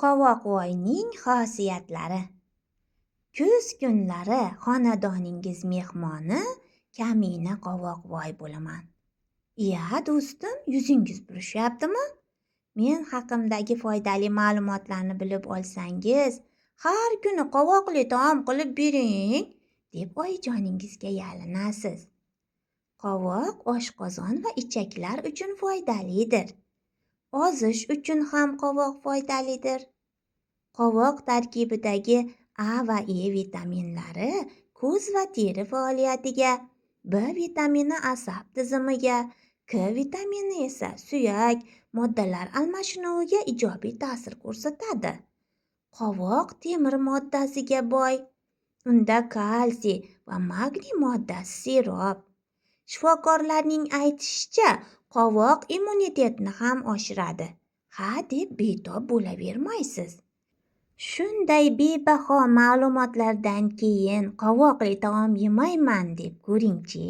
Qovoqvoyning xosiyatlari. Kuz kunlari xonadoningiz mehmoni Kamina Qovoqvoy bo'laman. Iya do'stim, yuzingiz burishyaptimi? Men haqimdagi foydali ma'lumotlarni bilib olsangiz, har kuni qovoqli taom qilib bering, deb oyijoningizga yalinasiz. Qovoq oshqozon va ichaklar uchun foydalidir. Ozish uchun ham qovoq foydalidir. Qovoq tarkibidagi A va E vitaminlari ko'z va teri faoliyatiga, B vitamini asab tizimiga, K vitamini esa suyak, moddalar almashinuviga ijobiy ta'sir ko'rsatadi. Qovoq temir moddasiga boy. Unda kalsiy va magniy moddasi serob. Shifokorlarning aytishicha, qovoq immunitetni ham oshiradi. Ha deb betob bo'lavermaysiz. Shunday bebaho ma'lumotlardan keyin qovoqli taom yemayman deb ko'ringchi.